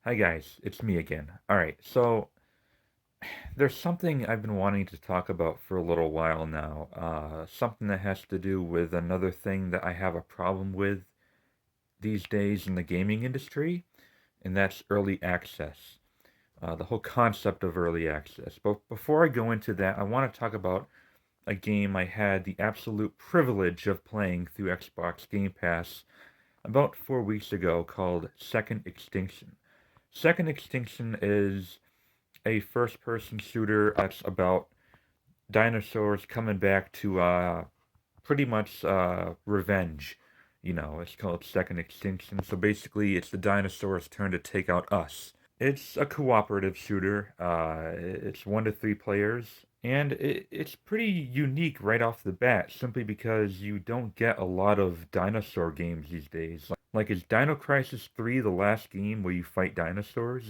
Hi guys, it's me again. Alright, so there's something I've been wanting to talk about for a little while now. Something that has to do with another thing that I have a problem with these days in the gaming industry, and that's early access. The whole concept of early access. But before I go into that, I want to talk about a game I had the absolute privilege of playing through Xbox Game Pass about 4 weeks ago called Second Extinction. Second Extinction is a first person shooter that's about dinosaurs coming back to pretty much revenge. It's called Second Extinction. So basically, it's the dinosaurs' turn to take out us. It's a cooperative shooter. It's 1 to 3 players, and it's pretty unique right off the bat, simply because you don't get a lot of dinosaur games these days. Like, is Dino Crisis 3 the last game where you fight dinosaurs?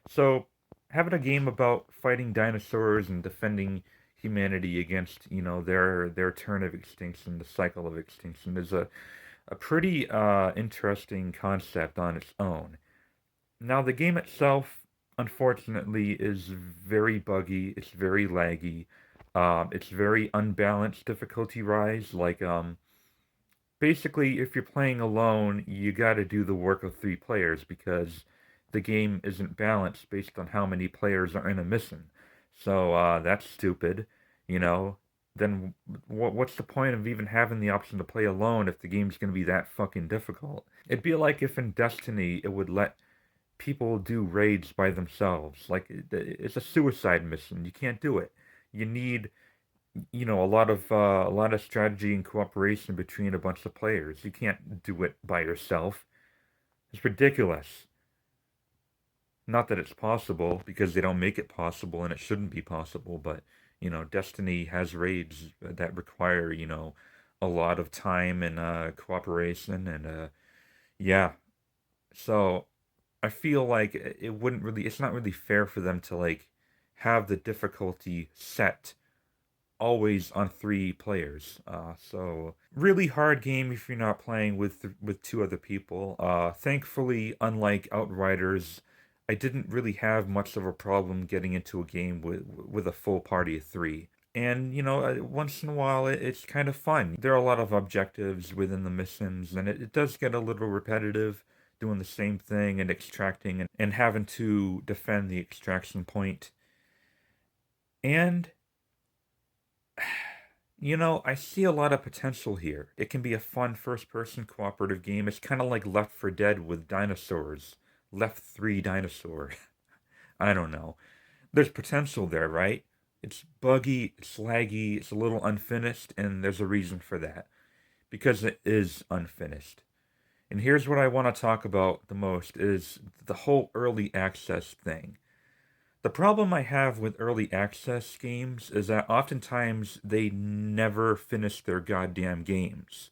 So, having a game about fighting dinosaurs and defending humanity against, their turn of extinction, the cycle of extinction, is a pretty interesting concept on its own. Now, the game itself, unfortunately, is very buggy. It's very laggy. It's very unbalanced difficulty rise. Basically, if you're playing alone, you got to do the work of 3 players because the game isn't balanced based on how many players are in a mission. So that's stupid, you know. Then what's the point of even having the option to play alone if the game's going to be that fucking difficult? It'd be like if in Destiny it would let people do raids by themselves. Like it's a suicide mission. You can't do it. You need a lot of strategy and cooperation between a bunch of players. You can't do it by yourself. It's ridiculous. Not that it's possible because they don't make it possible and it shouldn't be possible, but Destiny has raids that require, a lot of time and cooperation and yeah. So I feel like it's not really fair for them to like have the difficulty set always on 3 players. So really hard game if you're not playing with 2 other people. Thankfully, unlike Outriders, I didn't really have much of a problem getting into a game with a full party of 3. And once in a while, it's kind of fun. There are a lot of objectives within the missions, and it does get a little repetitive, doing the same thing and extracting and having to defend the extraction point. And I see a lot of potential here. It can be a fun first person cooperative game. It's kind of like Left 4 Dead with dinosaurs. Left 3 dinosaur. I don't know. There's potential there, right? It's buggy, it's laggy, it's a little unfinished, and there's a reason for that. Because it is unfinished. And here's what I want to talk about the most is the whole early access thing. The problem I have with early access games is that oftentimes they never finish their goddamn games.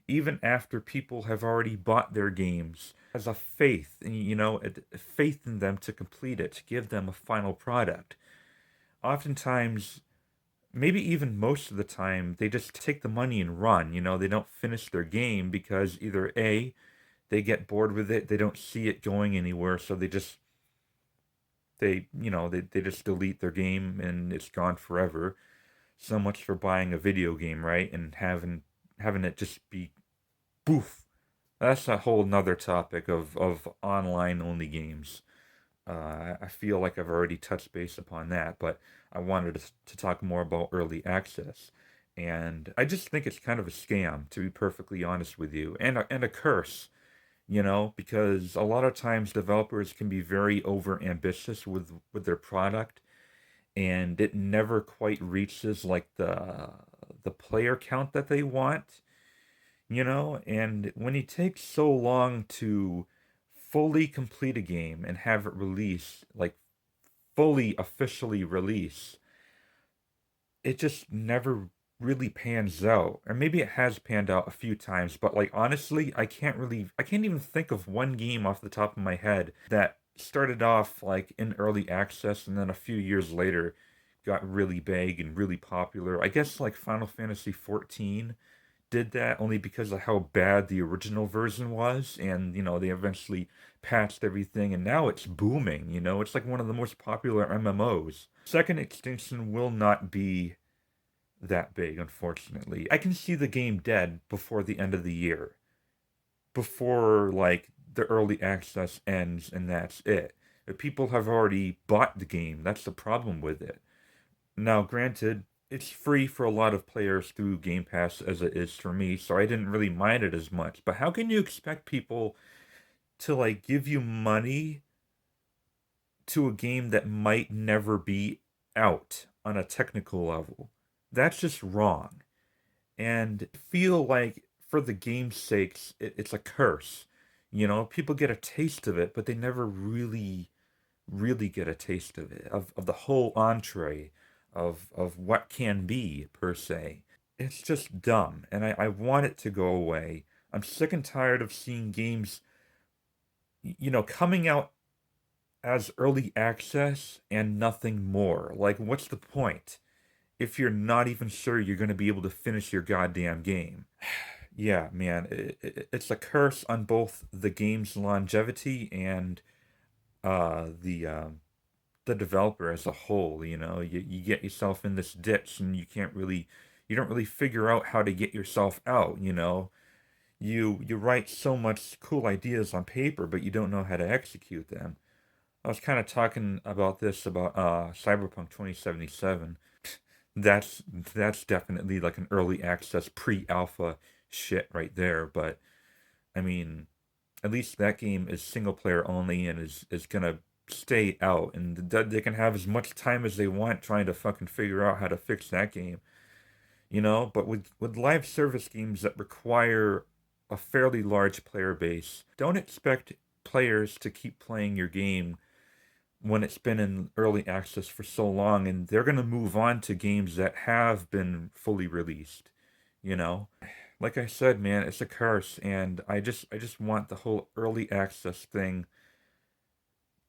Even after people have already bought their games, as a faith, a faith in them to complete it, to give them a final product. Oftentimes, maybe even most of the time, they just take the money and run. They don't finish their game because either A, they get bored with it, they don't see it going anywhere, so they just delete their game and it's gone forever. So much for buying a video game, right? And having it just be boof. That's a whole nother topic of online only games. I feel like I've already touched base upon that, but I wanted to talk more about early access. And I just think it's kind of a scam, to be perfectly honest with you, and a curse, because a lot of times developers can be very over ambitious with their product, and it never quite reaches like the player count that they want, and when it takes so long to fully complete a game and have it release, like fully officially release, it just never really pans out. Or maybe it has panned out a few times, but like honestly, I can't even think of one game off the top of my head that started off like in early access and then a few years later got really big and really popular. I guess like Final Fantasy 14 did that only because of how bad the original version was, and they eventually patched everything, and now it's booming. It's like one of the most popular MMOs. Second Extinction will not be that big, unfortunately. I can see the game dead before the end of the year, before like the early access ends, and that's it. If people have already bought the game, that's the problem with it. Now, granted, it's free for a lot of players through Game Pass as it is for me, so I didn't really mind it as much. But how can you expect people to like give you money to a game that might never be out on a technical level? That's just wrong. And I feel like for the game's sakes, it's a curse. People get a taste of it, but they never really get a taste of it, of the whole entree of what can be, per se. It's just dumb, and I want it to go away. I'm sick and tired of seeing games, coming out as early access and nothing more. Like, what's the point if you're not even sure you're going to be able to finish your goddamn game? Yeah, man, it's a curse on both the game's longevity and the developer as a whole. You get yourself in this ditch, and you don't really figure out how to get yourself out. You write so much cool ideas on paper, but you don't know how to execute them. I was kind of talking about this about Cyberpunk 2077. That's definitely like an early access pre-alpha shit right there. But I mean, at least that game is single player only and is gonna stay out, and they can have as much time as they want trying to fucking figure out how to fix that game. But with live service games that require a fairly large player base, don't expect players to keep playing your game when it's been in early access for so long, and they're going to move on to games that have been fully released. you know like I said, man, it's a curse, and I just want the whole early access thing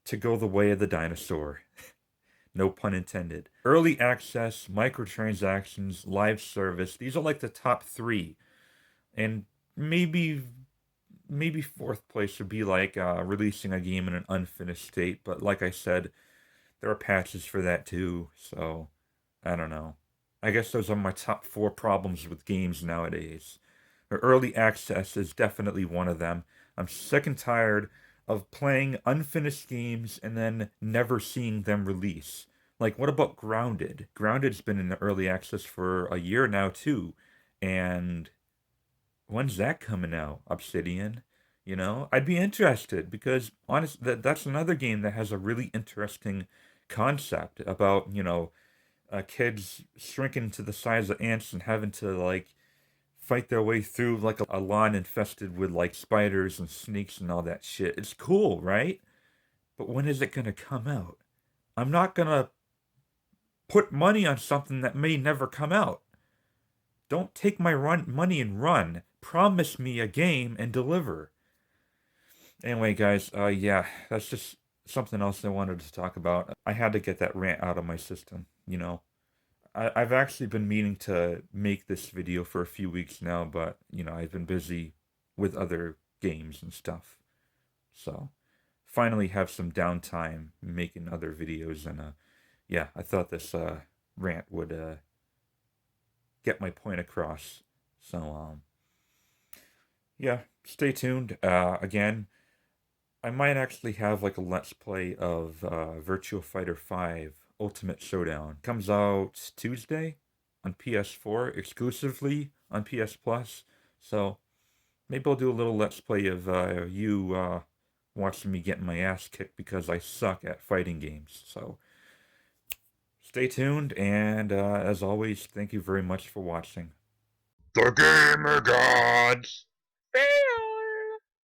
to go the way of the dinosaur. No pun intended. Early access, microtransactions, live service, these are like the top three. And maybe fourth place would be like releasing a game in an unfinished state. But like I said, there are patches for that too. So I don't know. I guess those are my top four problems with games nowadays. Early access is definitely one of them. I'm sick and tired of playing unfinished games and then never seeing them release. Like, what about Grounded? Grounded's been in the early access for a year now, too. And when's that coming out? Obsidian? I'd be interested because, honest, that's another game that has a really interesting concept about, kids shrinking to the size of ants and having to, like, fight their way through like a lawn infested with like spiders and snakes and all that shit. It's cool, right? But when is it gonna come out? I'm not gonna put money on something that may never come out. Don't take my money and run. Promise me a game and deliver. Anyway, guys, yeah, that's just something else I wanted to talk about. I had to get that rant out of my system. I've actually been meaning to make this video for a few weeks now, but I've been busy with other games and stuff. So finally have some downtime making other videos, and yeah, I thought this rant would get my point across. So yeah, stay tuned. Again, I might actually have like a let's play of Virtua Fighter 5 Ultimate Showdown. Comes out Tuesday on PS4 exclusively on PS Plus. So maybe I'll do a little let's play of you watching me getting my ass kicked because I suck at fighting games. So stay tuned, and as always, thank you very much for watching. The Gamer Gods! Bam!